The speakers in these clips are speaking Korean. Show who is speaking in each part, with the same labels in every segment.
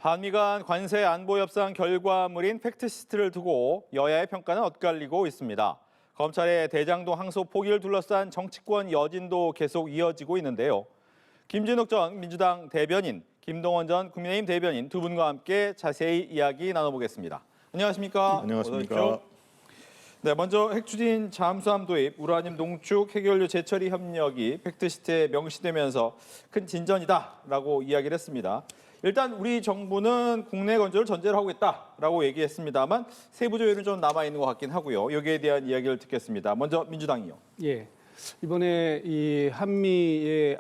Speaker 1: 한미 간 관세 안보 협상 결과물인 팩트시트를 두고 여야의 평가는 엇갈리고 있습니다. 검찰의 대장동 항소 포기를 둘러싼 정치권 여진도 계속 이어지고 있는데요. 김진욱 전 민주당 대변인, 김동원 전 국민의힘 대변인 두 분과 함께 자세히 이야기 나눠보겠습니다. 안녕하십니까?
Speaker 2: 안녕하십니까?
Speaker 1: 네, 먼저 핵추진 잠수함 도입, 우라늄 농축, 핵연료 재처리 협력이 팩트시트에 명시되면서 큰 진전이다라고 이야기를 했습니다. 일단 우리 정부는 국내 건조를 전제로 하고 있다라고 얘기했습니다만 세부 조율은 좀 남아 있는 것 같긴 하고요. 여기에 대한 이야기를 듣겠습니다. 먼저 민주당이요.
Speaker 3: 예. 이번에 이 한미의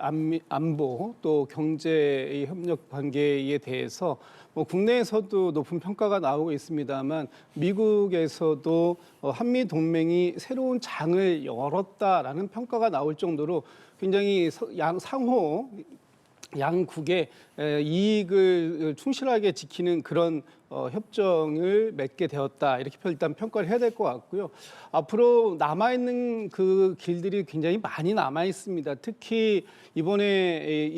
Speaker 3: 안보 또 경제 협력 관계에 대해서 국내에서도 높은 평가가 나오고 있습니다만 미국에서도 한미 동맹이 새로운 장을 열었다라는 평가가 나올 정도로 굉장히 상호 양국의 이익을 충실하게 지키는 그런 협정을 맺게 되었다. 이렇게 일단 평가를 해야 될 것 같고요. 앞으로 남아있는 그 길들이 굉장히 많이 남아 있습니다. 특히 이번에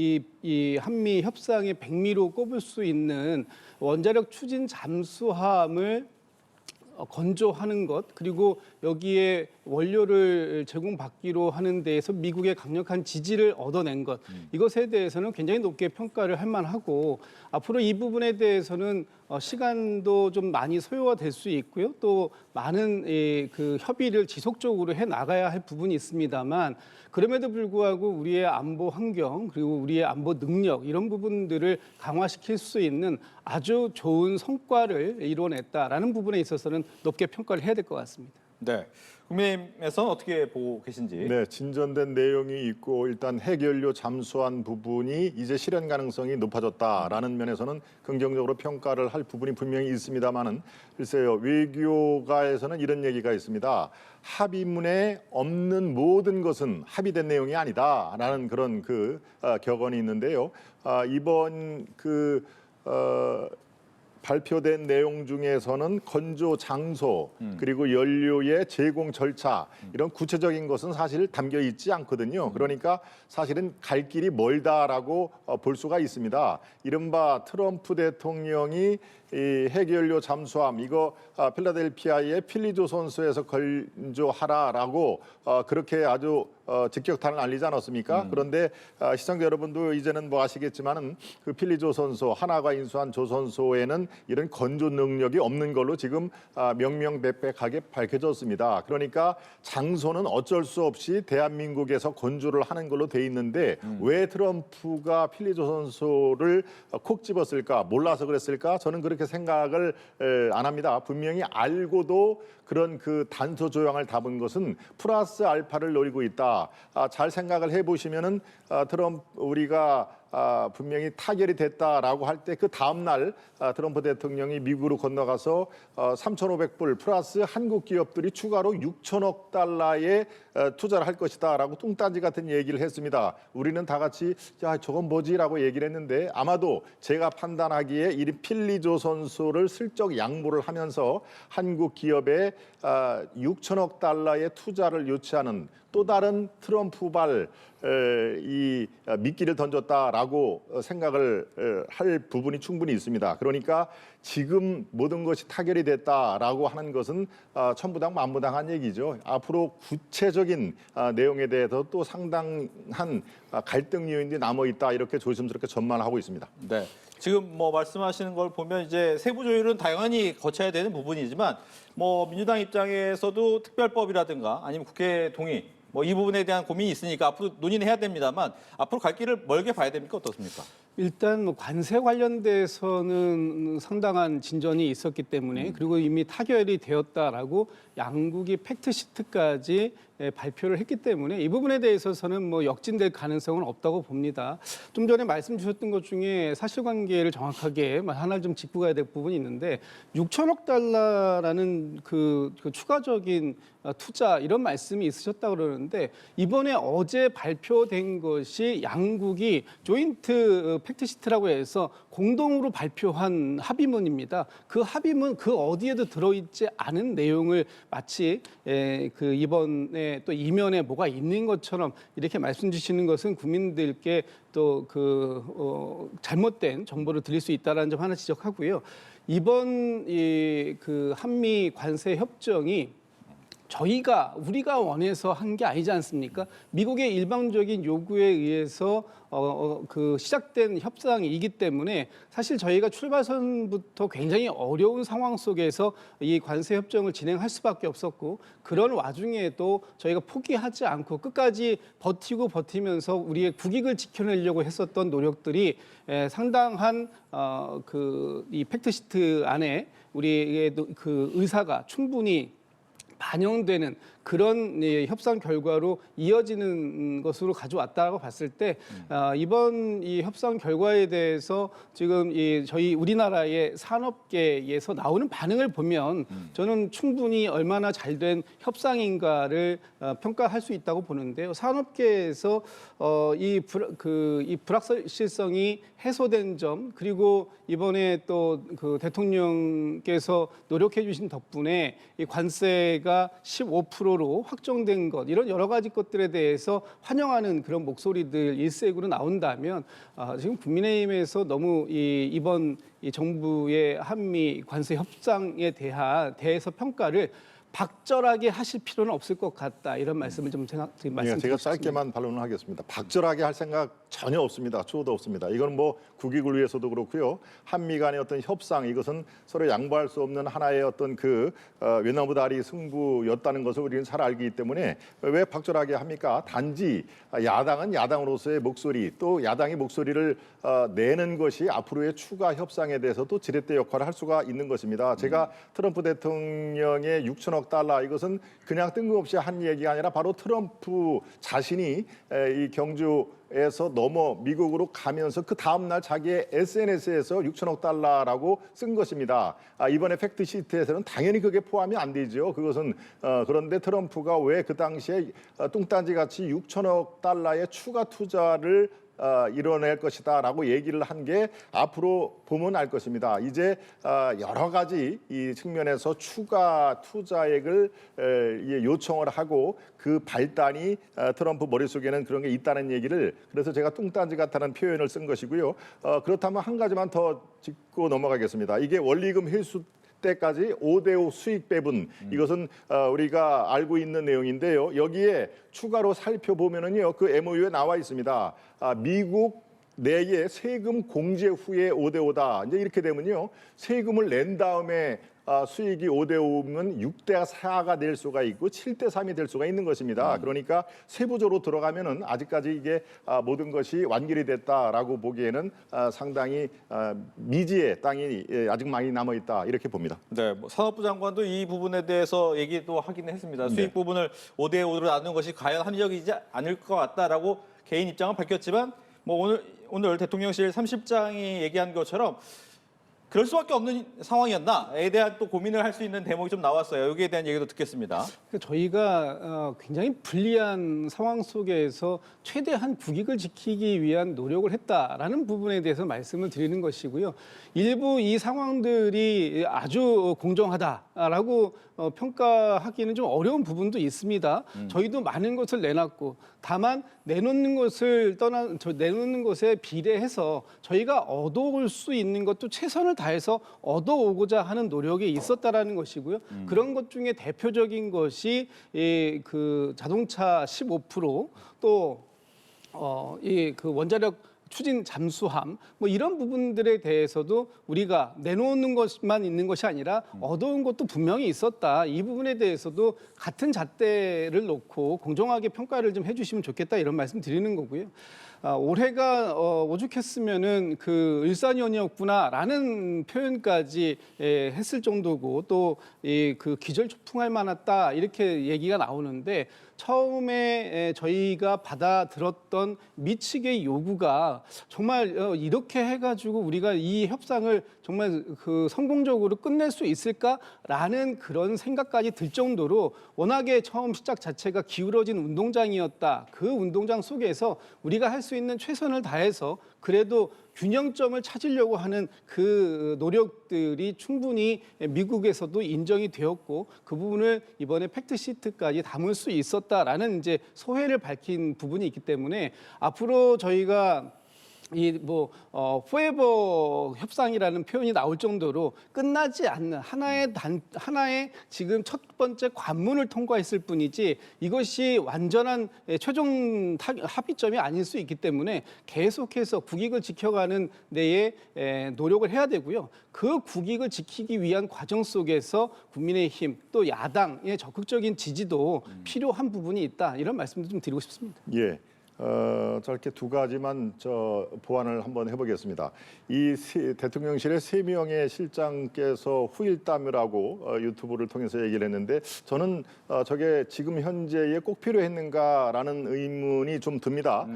Speaker 3: 이 한미 협상의 백미로 꼽을 수 있는 원자력 추진 잠수함을 건조하는 것, 그리고 여기에 원료를 제공받기로 하는 데에서 미국의 강력한 지지를 얻어낸 것, 이것에 대해서는 굉장히 높게 평가를 할 만하고, 앞으로 이 부분에 대해서는 시간도 좀 많이 소요가 될 수 있고요. 또 많은 그 협의를 지속적으로 해 나가야 할 부분이 있습니다만, 그럼에도 불구하고 우리의 안보 환경 그리고 우리의 안보 능력 이런 부분들을 강화시킬 수 있는 아주 좋은 성과를 이뤄냈다라는 부분에 있어서는 높게 평가를 해야 될 것 같습니다.
Speaker 1: 네, 국민의힘에서는 어떻게 보고 계신지?
Speaker 2: 네, 진전된 내용이 있고 일단 핵연료 잠수한 부분이 이제 실현 가능성이 높아졌다라는 면에서는 긍정적으로 평가를 할 부분이 분명히 있습니다만은 글쎄요, 외교가에서는 이런 얘기가 있습니다. 합의문에 없는 모든 것은 합의된 내용이 아니다라는 그런 격언이 있는데요. 이번 발표된 내용 중에서는 건조 장소 그리고 연료의 제공 절차 이런 구체적인 것은 사실 담겨 있지 않거든요. 그러니까 사실은 갈 길이 멀다라고 볼 수가 있습니다. 이른바 트럼프 대통령이 이 핵연료 잠수함 이거 필라델피아의 필리조선소에서 건조하라라고 그렇게 아주 직격탄을 날리지 않았습니까? 그런데 시청자 여러분도 이제는 뭐 아시겠지만은 그 필리조선소 하나가 인수한 조선소에는 이런 건조 능력이 없는 걸로 지금 명명백백하게 밝혀졌습니다. 그러니까 장소는 어쩔 수 없이 대한민국에서 건조를 하는 걸로 돼 있는데 왜 트럼프가 필리조선소를 콕 집었을까? 몰라서 그랬을까? 저는 그렇게 생각을 안 합니다. 분명히 알고도 그런 그 단서 조항을 담은 것은 플러스 알파를 노리고 있다. 잘 생각을 해보시면은 우리가 분명히 타결이 됐다라고 할 때 그 다음 날 트럼프 대통령이 미국으로 건너가서 3,500불 플러스 한국 기업들이 추가로 6천억 달러의 투자를 할 것이다라고 뚱딴지 같은 얘기를 했습니다. 우리는 다 같이 야 저건 뭐지라고 얘기를 했는데 아마도 제가 판단하기에 이 필리조선소를 슬쩍 양보를 하면서 한국 기업에 6천억 달러의 투자를 유치하는 또 다른 트럼프발 이 미끼를 던졌다라고 생각을 할 부분이 충분히 있습니다. 그러니까 지금 모든 것이 타결이 됐다라고 하는 것은 천부당 만부당한 얘기죠. 앞으로 구체적인 내용에 대해서 또 상당한 갈등 요인이 남아 있다 이렇게 조심스럽게 전망하고 있습니다.
Speaker 1: 네. 지금 뭐 말씀하시는 걸 보면 이제 세부 조율은 당연히 거쳐야 되는 부분이지만 뭐 민주당 입장에서도 특별법이라든가 아니면 국회 동의 뭐 이 부분에 대한 고민이 있으니까 앞으로 논의는 해야 됩니다만 앞으로 갈 길을 멀게 봐야 됩니까? 어떻습니까?
Speaker 3: 일단 관세 관련돼서는 상당한 진전이 있었기 때문에 그리고 이미 타결이 되었다라고 양국이 팩트시트까지 발표를 했기 때문에 이 부분에 대해서는 뭐 역진될 가능성은 없다고 봅니다. 좀 전에 말씀 주셨던 것 중에 사실관계를 정확하게 하나 좀 짚고 가야 될 부분이 있는데 6천억 달러라는 그 추가적인 투자 이런 말씀이 있으셨다고 그러는데 이번에 어제 발표된 것이 양국이 조인트 팩트시트라고 해서 공동으로 발표한 합의문입니다. 그 합의문 그 어디에도 들어있지 않은 내용을 마치 그 이번에 화면에 또 이면에 뭐가 있는 것처럼 이렇게 말씀 주시는 것은 국민들께 또 잘못된 정보를 드릴 수 있다라는 점 하나 지적하고요. 이번 그 한미 관세 협정이 우리가 원해서 한 게 아니지 않습니까? 미국의 일방적인 요구에 의해서 시작된 협상이기 때문에 사실 저희가 출발선부터 굉장히 어려운 상황 속에서 이 관세 협정을 진행할 수밖에 없었고, 그런 와중에도 저희가 포기하지 않고 끝까지 버티면서 우리의 국익을 지켜내려고 했었던 노력들이 상당한 이 팩트시트 안에 우리의 그 의사가 충분히 반영되는 그런 협상 결과로 이어지는 것으로 가져왔다고 봤을 때 이번 이 협상 결과에 대해서 지금 저희 우리나라의 산업계에서 나오는 반응을 보면 저는 충분히 얼마나 잘된 협상인가를 평가할 수 있다고 보는데요. 산업계에서 이 불확실성이 해소된 점, 그리고 이번에 또 그 대통령께서 노력해 주신 덕분에 이 관세가 15%로 확정된 것, 이런 여러 가지 것들에 대해서 환영하는 그런 목소리들 일색으로 나온다면 지금 국민의힘에서 너무 이번 정부의 한미 관세 협상에 대해서 평가를 박절하게 하실 필요는 없을 것 같다, 이런 말씀을 좀 말씀드리고
Speaker 2: 제가
Speaker 3: 싶습니다.
Speaker 2: 짧게만 반론을 하겠습니다. 박절하게 할 생각 전혀 없습니다. 추호도 없습니다. 이건 뭐 국익을 위해서도 그렇고요. 한미 간의 어떤 협상, 이것은 서로 양보할 수 없는 하나의 어떤 외나무다리 승부였다는 것을 우리는 잘 알기 때문에 왜 박절하게 합니까? 단지 야당은 야당으로서의 목소리, 또 야당이 목소리를 내는 것이 앞으로의 추가 협상에 대해서도 지렛대 역할을 할 수가 있는 것입니다. 제가 트럼프 대통령의 6천억 달러, 이것은 그냥 뜬금없이 한 얘기가 아니라 바로 트럼프 자신이 이 경주에서 넘어 미국으로 가면서 그 다음 날 자기의 SNS에서 6천억 달러라고 쓴 것입니다. 이번에 팩트 시트에서는 당연히 그게 포함이 안 되죠. 그것은 그런데 트럼프가 왜 그 당시에 뚱딴지 같이 6천억 달러의 추가 투자를 이뤄낼 것이다라고 얘기를 한 게 앞으로 보면 알 것입니다. 이제 여러 가지 이 측면에서 추가 투자액을 요청을 하고 그 발단이 트럼프 머릿속에는 그런 게 있다는 얘기를, 그래서 제가 뚱딴지 같다는 표현을 쓴 것이고요. 그렇다면 한 가지만 더 짚고 넘어가겠습니다. 이게 원리금 회수 때까지 5대5 수익 배분, 이것은 우리가 알고 있는 내용인데요. 여기에 추가로 살펴보면은요, 그 MOU에 나와 있습니다. 미국 내의 세금 공제 후에 5대5다. 이제 이렇게 되면요, 세금을 낸 다음에 수익이 5대5면 6대4가 될 수가 있고 7대3이 될 수가 있는 것입니다. 그러니까 세부적으로 들어가면은 아직까지 이게 모든 것이 완결이 됐다라고 보기에는 상당히 미지의 땅이 아직 많이 남아 있다, 이렇게 봅니다.
Speaker 1: 네, 산업부 장관도 이 부분에 대해서 얘기도 하긴 했습니다. 수익 부분을 5대5로 나누는 것이 과연 합리적이지 않을 것 같다라고 개인 입장을 밝혔지만, 뭐 오늘 대통령실 30장이 얘기한 것처럼 그럴 수밖에 없는 상황이었나에 대한 또 고민을 할 수 있는 대목이 좀 나왔어요. 여기에 대한 얘기도 듣겠습니다.
Speaker 3: 저희가 굉장히 불리한 상황 속에서 최대한 국익을 지키기 위한 노력을 했다라는 부분에 대해서 말씀을 드리는 것이고요. 일부 이 상황들이 아주 공정하다라고 평가하기는 좀 어려운 부분도 있습니다. 저희도 많은 것을 내놨고, 다만 내놓는 것에 비례해서 저희가 얻어올 수 있는 것도 최선을 다해서 얻어오고자 하는 노력이 있었다라는 것이고요. 그런 것 중에 대표적인 것이 그 자동차 15%, 또 그 원자력 추진 잠수함, 뭐 이런 부분들에 대해서도 우리가 내놓는 것만 있는 것이 아니라 얻어온 것도 분명히 있었다. 이 부분에 대해서도 같은 잣대를 놓고 공정하게 평가를 좀 해주시면 좋겠다, 이런 말씀 드리는 거고요. 올해가 오죽했으면은 그 일산연이었구나라는 표현까지 했을 정도고, 또 그 기절초풍할 만하다, 이렇게 얘기가 나오는데, 처음에 저희가 받아들었던 미측의 요구가 정말 이렇게 해가지고 우리가 이 협상을 정말 그 성공적으로 끝낼 수 있을까라는 그런 생각까지 들 정도로 워낙에 처음 시작 자체가 기울어진 운동장이었다. 그 운동장 속에서 우리가 할 수 있는 최선을 다해서 그래도 균형점을 찾으려고 하는 그 노력들이 충분히 미국에서도 인정이 되었고 그 부분을 이번에 팩트시트까지 담을 수 있었다라는 이제 소회를 밝힌 부분이 있기 때문에 앞으로 저희가 포에버 협상이라는 표현이 나올 정도로 끝나지 않는 하나의 지금 첫 번째 관문을 통과했을 뿐이지 이것이 완전한 최종 합의점이 아닐 수 있기 때문에 계속해서 국익을 지켜가는 데에 노력을 해야 되고요. 그 국익을 지키기 위한 과정 속에서 국민의힘 또 야당의 적극적인 지지도 필요한 부분이 있다. 이런 말씀도 좀 드리고 싶습니다.
Speaker 2: 예. 짧게 두 가지만 보완을 한번 해보겠습니다. 대통령실의 3명의 실장께서 후일담이라고 유튜브를 통해서 얘기를 했는데 저는 저게 지금 현재에 꼭 필요했는가라는 의문이 좀 듭니다.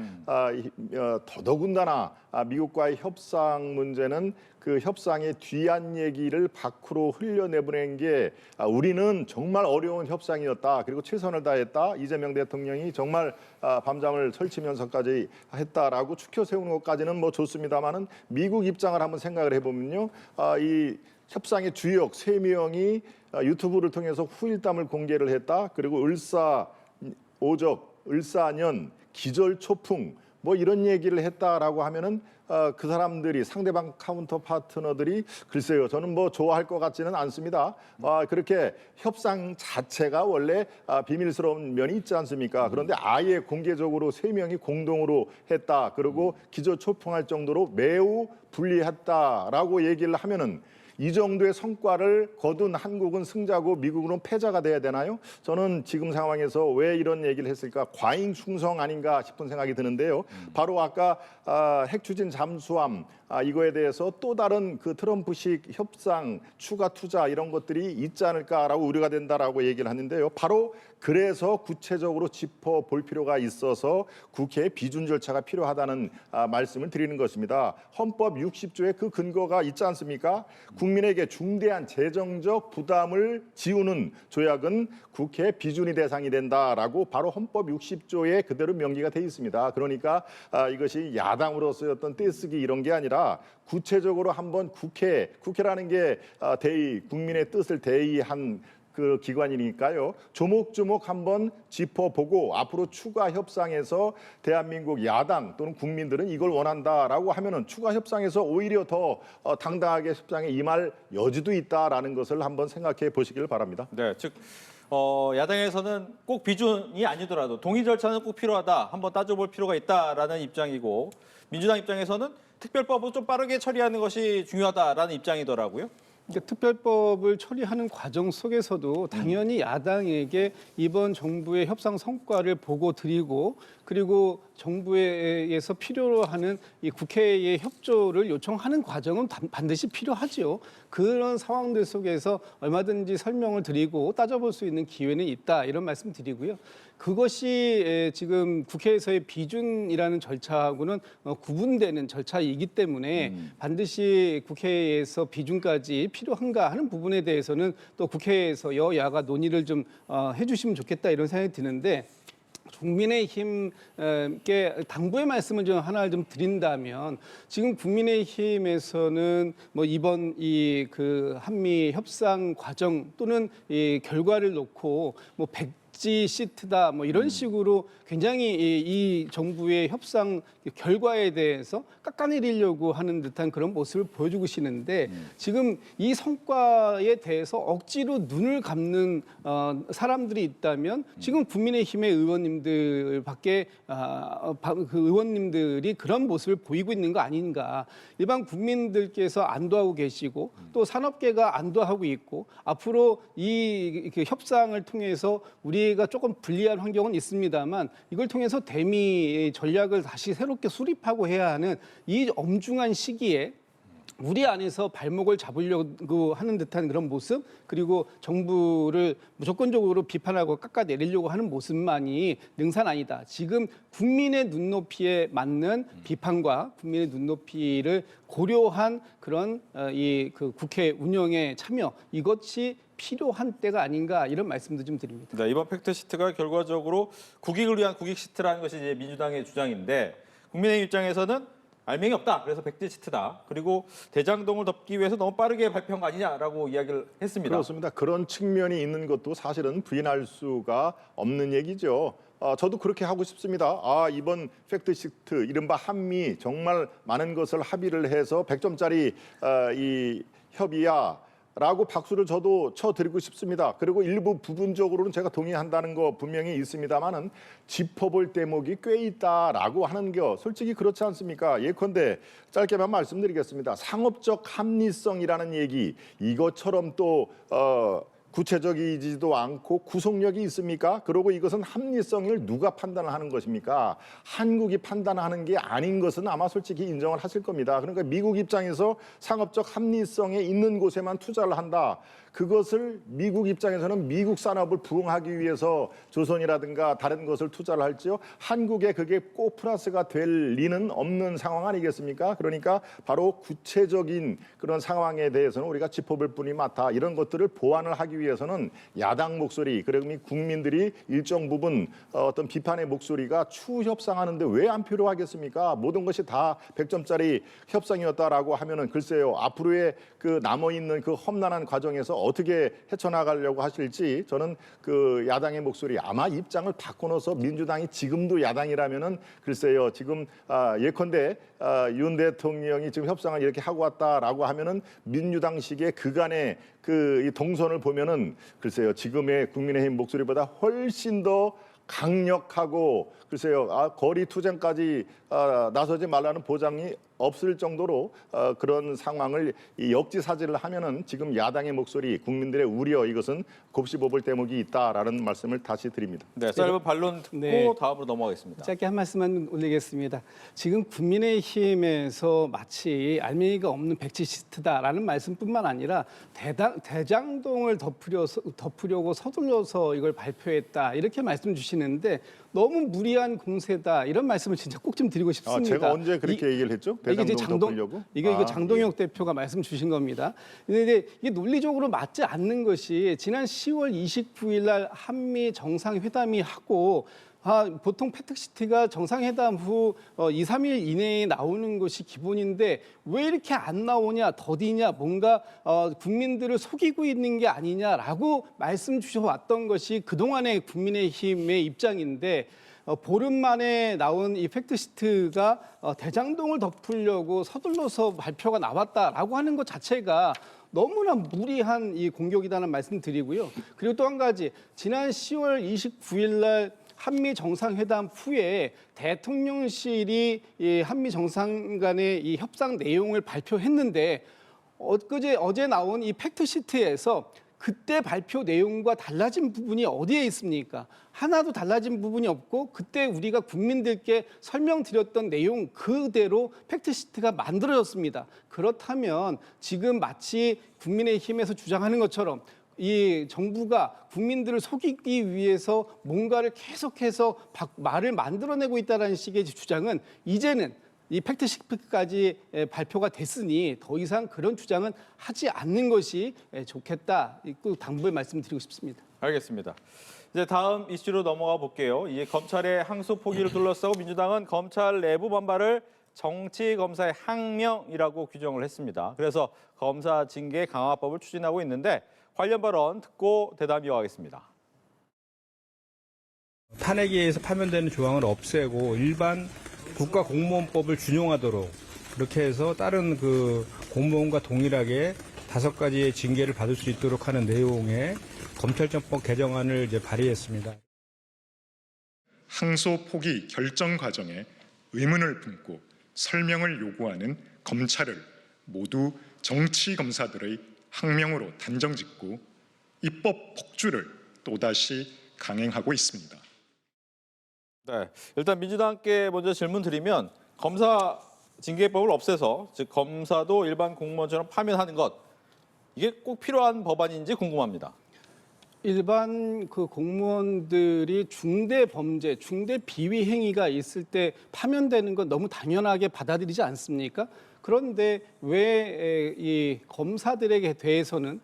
Speaker 2: 더더군다나 미국과의 협상 문제는 그 협상의 뒤안 얘기를 밖으로 흘려내보낸 게 우리는 정말 어려운 협상이었다. 그리고 최선을 다했다. 이재명 대통령이 정말 밤잠을 설치면서까지 했다라고 추켜 세우는 것까지는 뭐 좋습니다만은 미국 입장을 한번 생각을 해보면요. 이 협상의 주역 3명이 유튜브를 통해서 후일담을 공개를 했다. 그리고 을사오적, 을사년, 기절초풍 뭐 이런 얘기를 했다라고 하면은 그 사람들이 상대방 카운터 파트너들이 글쎄요 저는 뭐 좋아할 것 같지는 않습니다. 그렇게 협상 자체가 원래 비밀스러운 면이 있지 않습니까? 그런데 아예 공개적으로 3명이 공동으로 했다. 그리고 기저초풍할 정도로 매우 불리했다라고 얘기를 하면은 이 정도의 성과를 거둔 한국은 승자고 미국은 패자가 돼야 되나요? 저는 지금 상황에서 왜 이런 얘기를 했을까? 과잉 충성 아닌가 싶은 생각이 드는데요. 바로 아까 핵 추진 잠수함 이거에 대해서 또 다른 그 트럼프식 협상 추가 투자 이런 것들이 있지 않을까라고 우려가 된다라고 얘기를 하는데요. 바로 그래서 구체적으로 짚어볼 필요가 있어서 국회 비준 절차가 필요하다는 말씀을 드리는 것입니다. 헌법 60조에 그 근거가 있지 않습니까? 국민에게 중대한 재정적 부담을 지우는 조약은 국회 비준이 대상이 된다라고 바로 헌법 60조에 그대로 명기가 돼 있습니다. 그러니까 이것이 야당으로서의 어떤 떼쓰기 이런 게 아니라 구체적으로 한번 국회라는 게 국민의 뜻을 대의한 그 기관이니까요. 조목조목 한번 짚어보고 앞으로 추가 협상에서 대한민국 야당 또는 국민들은 이걸 원한다라고 하면은 추가 협상에서 오히려 더 당당하게 협상에 임할 여지도 있다라는 것을 한번 생각해 보시길 바랍니다.
Speaker 1: 네, 즉 야당에서는 꼭 비준이 아니더라도 동의 절차는 꼭 필요하다. 한번 따져볼 필요가 있다라는 입장이고 민주당 입장에서는 특별법을 좀 빠르게 처리하는 것이 중요하다라는 입장이더라고요.
Speaker 3: 그러니까 특별법을 처리하는 과정 속에서도 당연히 야당에게 이번 정부의 협상 성과를 보고 드리고 그리고 정부에서 필요로 하는 이 국회의 협조를 요청하는 과정은 반드시 필요하지요. 그런 상황들 속에서 얼마든지 설명을 드리고 따져볼 수 있는 기회는 있다 이런 말씀 드리고요. 그것이 지금 국회에서의 비준이라는 절차하고는 구분되는 절차이기 때문에 반드시 국회에서 비준까지 필요한가 하는 부분에 대해서는 또 국회에서 여야가 논의를 좀 해주시면 좋겠다 이런 생각이 드는데 국민의힘께 당부의 말씀을 좀 하나 좀 드린다면 지금 국민의힘에서는 뭐 이번 이 그 한미 협상 과정 또는 이 결과를 놓고 뭐 백지 시트다 뭐 이런 식으로 굉장히 이 정부의 협상 결과에 대해서 깎아내리려고 하는 듯한 그런 모습을 보여주고 계시는데 지금 이 성과에 대해서 억지로 눈을 감는 사람들이 있다면 지금 국민의힘의 의원님들밖에 그 의원님들이 그런 모습을 보이고 있는 거 아닌가. 일반 국민들께서 안도하고 계시고 또 산업계가 안도하고 있고 앞으로 이 협상을 통해서 우리가 조금 불리한 환경은 있습니다만 이걸 통해서 대미 전략을 다시 새롭게 수립하고 해야 하는 이 엄중한 시기에 우리 안에서 발목을 잡으려고 하는 듯한 그런 모습 그리고 정부를 무조건적으로 비판하고 깎아내리려고 하는 모습만이 능사 아니다. 지금 국민의 눈높이에 맞는 비판과 국민의 눈높이를 고려한 그런 그 국회 운영에 참여 이것이 필요한 때가 아닌가 이런 말씀도 좀 드립니다.
Speaker 1: 네, 이번 팩트시트가 결과적으로 국익을 위한 국익 시트라는 것이 이제 민주당의 주장인데 국민의힘 입장에서는 알맹이 없다. 그래서 팩트시트다. 그리고 대장동을 덮기 위해서 너무 빠르게 발표한 거 아니냐라고 이야기를 했습니다.
Speaker 2: 그렇습니다. 그런 측면이 있는 것도 사실은 부인할 수가 없는 얘기죠. 저도 그렇게 하고 싶습니다. 이번 팩트시트 이른바 한미 정말 많은 것을 합의를 해서 100점짜리 이 협의야. 라고 박수를 저도 쳐드리고 싶습니다. 그리고 일부 부분적으로는 제가 동의한다는 거 분명히 있습니다만은 짚어볼 대목이 꽤 있다라고 하는 게 솔직히 그렇지 않습니까? 예컨대 짧게만 말씀드리겠습니다. 상업적 합리성이라는 얘기 이것처럼 또 구체적이지도 않고 구속력이 있습니까? 그리고 이것은 합리성을 누가 판단을 하는 것입니까? 한국이 판단하는 게 아닌 것은 아마 솔직히 인정을 하실 겁니다. 그러니까 미국 입장에서 상업적 합리성에 있는 곳에만 투자를 한다. 그것을 미국 입장에서는 미국 산업을 부흥하기 위해서 조선이라든가 다른 것을 투자를 할지요. 한국에 그게 꼭 플러스가 될 리는 없는 상황 아니겠습니까? 그러니까 바로 구체적인 그런 상황에 대해서는 우리가 짚어볼 뿐이 많다. 이런 것들을 보완을 하기 위해서는 야당 목소리, 그러면 국민들이 일정 부분 어떤 비판의 목소리가 추후 협상하는데 왜 안 필요하겠습니까? 모든 것이 다 100점짜리 협상이었다라고 하면은 글쎄요. 앞으로의 그 남아있는 그 험난한 과정에서 어떻게 헤쳐나가려고 하실지 저는 그 야당의 목소리 아마 입장을 바꿔놓아서 민주당이 지금도 야당이라면은 글쎄요. 지금 예컨대 윤 대통령이 지금 협상을 이렇게 하고 왔다라고 하면은 민주당식의 그간의 그 이 동선을 보면은 글쎄요. 지금의 국민의힘 목소리보다 훨씬 더 강력하고 글쎄요. 거리 투쟁까지 나서지 말라는 보장이 없을 정도로 그런 상황을 역지사지를 하면은 지금 야당의 목소리, 국민들의 우려 이것은 곱씹어볼 대목이 있다라는 말씀을 다시 드립니다.
Speaker 1: 네, 짧은 반론 듣고
Speaker 3: 네.
Speaker 1: 다음으로 넘어가겠습니다.
Speaker 3: 짧게 한 말씀만 올리겠습니다. 지금 국민의힘에서 마치 알맹이가 없는 팩트시트다라는 말씀뿐만 아니라 대장동을 덮으려고 서둘러서 이걸 발표했다 이렇게 말씀 주시는데 너무 무리한 공세다 이런 말씀을 진짜 꼭 좀 드리고 싶습니다.
Speaker 2: 제가 언제 그렇게 얘기를 했죠? 대장동 덮으려고?
Speaker 3: 이거 장동혁 대표가 말씀 주신 겁니다. 근데 이게 논리적으로 맞지 않는 것이 지난 10월 29일 날 한미 정상회담이 하고 보통 팩트시트가 정상회담 후 2, 3일 이내에 나오는 것이 기본인데 왜 이렇게 안 나오냐, 더디냐, 뭔가 국민들을 속이고 있는 게 아니냐라고 말씀 주셔왔던 것이 그동안의 국민의힘의 입장인데 보름 만에 나온 이 팩트시트가 대장동을 덮으려고 서둘러서 발표가 나왔다라고 하는 것 자체가 너무나 무리한 이 공격이라는 말씀 드리고요. 그리고 또 한 가지 지난 10월 29일 날 한미 정상회담 후에 대통령실이 이 한미 정상 간의 이 협상 내용을 발표했는데 어제 나온 이 팩트시트에서 그때 발표 내용과 달라진 부분이 어디에 있습니까? 하나도 달라진 부분이 없고 그때 우리가 국민들께 설명드렸던 내용 그대로 팩트시트가 만들어졌습니다. 그렇다면 지금 마치 국민의힘에서 주장하는 것처럼 이 정부가 국민들을 속이기 위해서 뭔가를 계속해서 말을 만들어내고 있다는 식의 주장은 이제는 이 팩트시트까지 발표가 됐으니 더 이상 그런 주장은 하지 않는 것이 좋겠다. 꼭 당부의 말씀드리고 싶습니다.
Speaker 1: 알겠습니다. 이제 다음 이슈로 넘어가 볼게요. 이제 검찰의 항소 포기를 둘러싸고 민주당은 검찰 내부 반발을 정치 검사의 항명이라고 규정을 했습니다. 그래서 검사 징계 강화법을 추진하고 있는데 관련 발언 듣고 대담 이어가겠습니다.
Speaker 4: 탄핵에 의해서 파면되는 조항을 없애고 일반 국가공무원법을 준용하도록 그렇게 해서 다른 그 공무원과 동일하게 5가지의 징계를 받을 수 있도록 하는 내용의 검찰청법 개정안을 이제 발의했습니다.
Speaker 5: 항소 포기 결정 과정에 의문을 품고 설명을 요구하는 검찰을 모두 정치 검사들의 항명으로 단정짓고 입법 폭주를 또다시 강행하고 있습니다.
Speaker 1: 네, 일단 민주당께 먼저 질문 드리면 검사 징계법을 없애서 즉 검사도 일반 공무원처럼 파면하는 것 이게 꼭 필요한 법안인지 궁금합니다.
Speaker 3: 일반 그 공무원들이 중대 범죄, 중대 비위 행위가 있을 때 파면되는 건 너무 당연하게 받아들이지 않습니까? 그런데 왜 이 검사들에게 대해서는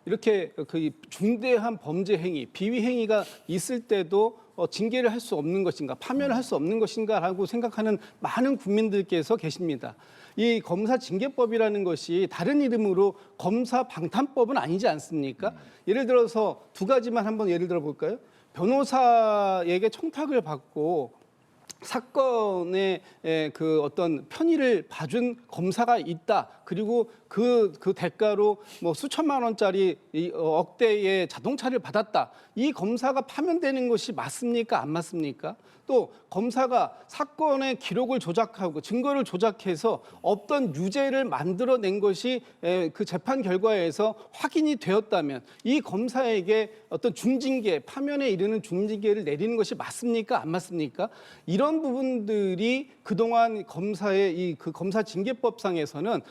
Speaker 3: 이렇게 그 중대한 범죄 행위, 비위 행위가 있을 때도 징계를 할 수 없는 것인가, 파면을 할 수 없는 것인가라고 생각하는 많은 국민들께서 계십니다. 이 검사 징계법이라는 것이 다른 이름으로 검사 방탄법은 아니지 않습니까? 예를 들어서 두 가지만 한번 예를 들어 볼까요? 변호사에게 청탁을 받고 사건의 그 어떤 편의를 봐준 검사가 있다. 그리고 그 대가로 뭐 수천만 원짜리 억대의 자동차를 받았다. 이 검사가 파면되는 것이 맞습니까? 안 맞습니까? 또 검사가 사건의 기록을 조작하고 증거를 조작해서 없던 유죄를 만들어낸 것이 그 재판 결과에서 확인이 되었다면 이 검사에게 어떤 중징계, 파면에 이르는 중징계를 내리는 것이 맞습니까? 안 맞습니까? 이런 부분들이 그동안 검사의 그 검사 징계법상에서는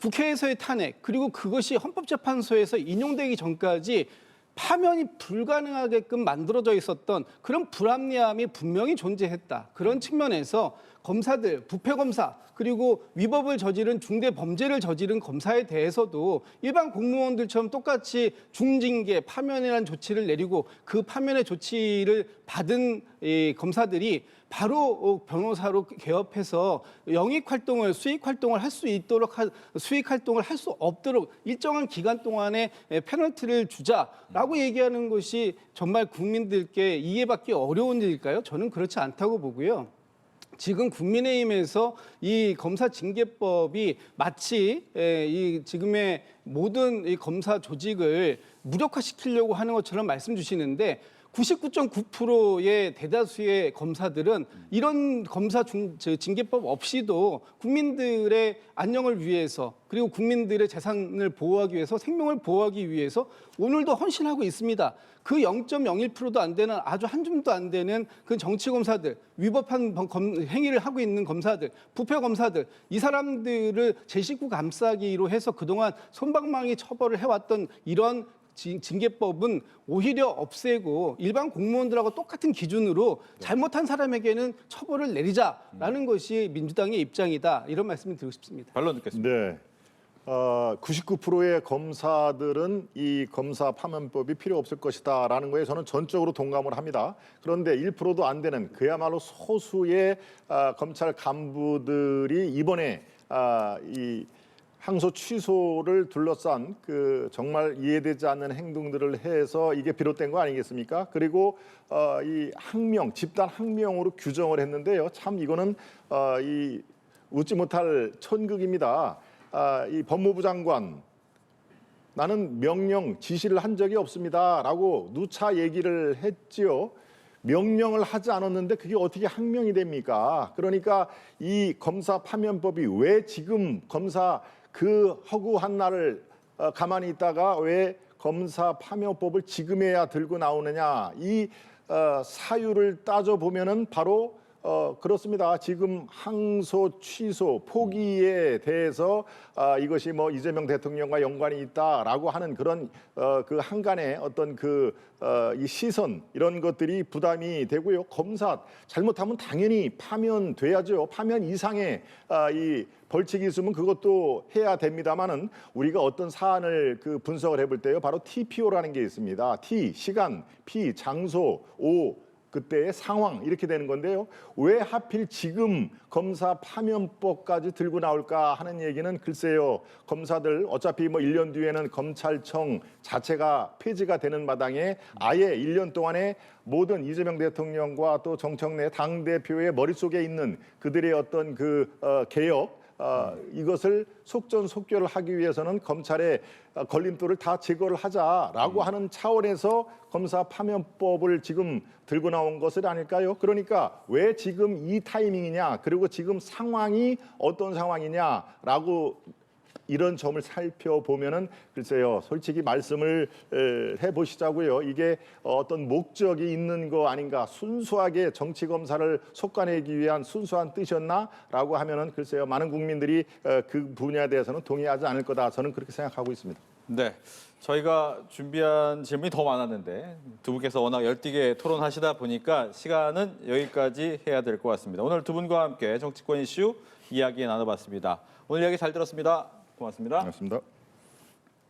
Speaker 3: 국회에서의 탄핵 그리고 그것이 헌법재판소에서 인용되기 전까지 파면이 불가능하게끔 만들어져 있었던 그런 불합리함이 분명히 존재했다. 그런 측면에서 검사들, 부패검사 그리고 위법을 저지른 중대 범죄를 저지른 검사에 대해서도 일반 공무원들처럼 똑같이 중징계, 파면이라는 조치를 내리고 그 파면의 조치를 받은 이 검사들이 바로 변호사로 개업해서 영익 활동을, 수익 활동을 할 수 있도록 수익 활동을 할 수 없도록 일정한 기간 동안에 페널티를 주자라고 얘기하는 것이 정말 국민들께 이해받기 어려운 일일까요? 저는 그렇지 않다고 보고요. 지금 국민의힘에서 이 검사 징계법이 마치 이 지금의 모든 이 검사 조직을 무력화시키려고 하는 것처럼 말씀 주시는데 99.9%의 대다수의 검사들은 이런 검사 징계법 없이도 국민들의 안녕을 위해서 그리고 국민들의 재산을 보호하기 위해서 생명을 보호하기 위해서 오늘도 헌신하고 있습니다. 그 0.01%도 안 되는 아주 한 줌도 안 되는 그 정치 검사들, 위법한 행위를 하고 있는 검사들, 부패 검사들 이 사람들을 제 식구 감싸기로 해서 그동안 솜방망이 처벌을 해왔던 이런 징계법은 오히려 없애고 일반 공무원들하고 똑같은 기준으로 잘못한 사람에게는 처벌을 내리자라는 것이 민주당의 입장이다. 이런 말씀을 드리고 싶습니다.
Speaker 1: 반론 듣겠습니다.
Speaker 2: 네. 99%의 검사들은 이 검사 파면법이 필요 없을 것이다라는 거에 저는 전적으로 동감을 합니다. 그런데 1%도 안 되는 그야말로 소수의 검찰 간부들이 이번에 이 항소 취소를 둘러싼 그 정말 이해되지 않는 행동들을 해서 이게 비롯된 거 아니겠습니까? 그리고 이 항명, 집단 항명으로 규정을 했는데요. 참 이거는 이 웃지 못할 천극입니다. 이 법무부 장관 나는 명령 지시를 한 적이 없습니다라고 누차 얘기를 했지요. 명령을 하지 않았는데 그게 어떻게 항명이 됩니까? 그러니까 이 검사 파면법이 왜 지금 검사 그 허구한 날을 가만히 있다가 왜 검사 파면법을 지금에야 들고 나오느냐 이 사유를 따져보면은 바로 그렇습니다. 지금 항소 취소 포기에 대해서 이것이 뭐 이재명 대통령과 연관이 있다라고 하는 그런 그 한간의 어떤 이 시선 이런 것들이 부담이 되고요. 검사 잘못하면 당연히 파면돼야죠. 파면 이상의 이 벌칙이 있으면 그것도 해야 됩니다만은 우리가 어떤 사안을 그 분석을 해볼 때요. 바로 TPO라는 게 있습니다. T 시간, P 장소, O 그때의 상황 이렇게 되는 건데요. 왜 하필 지금 검사 파면법까지 들고 나올까 하는 얘기는 글쎄요. 검사들 어차피 뭐 1년 뒤에는 검찰청 자체가 폐지가 되는 마당에 아예 1년 동안에 모든 이재명 대통령과 또 정청래 당대표의 머릿속에 있는 그들의 어떤 개혁 이것을 속전속결을 하기 위해서는 검찰의 걸림돌을 다 제거를 하자라고 하는 차원에서 검사 파면법을 지금 들고 나온 것은 아닐까요? 그러니까 왜 지금 이 타이밍이냐 그리고 지금 상황이 어떤 상황이냐라고 이런 점을 살펴보면은 글쎄요, 솔직히 말씀을 해보시자고요. 이게 어떤 목적이 있는 거 아닌가, 순수하게 정치 검사를 속아내기 위한 순수한 뜻이었나라고 하면은 글쎄요, 많은 국민들이 그 분야에 대해서는 동의하지 않을 거다. 저는 그렇게 생각하고 있습니다.
Speaker 1: 네, 저희가 준비한 질문이 더 많았는데 두 분께서 워낙 열띠게 토론하시다 보니까 시간은 여기까지 해야 될 것 같습니다. 오늘 두 분과 함께 정치권 이슈 이야기 나눠봤습니다. 오늘 이야기 잘 들었습니다. 고맙습니다.
Speaker 2: 고맙습니다.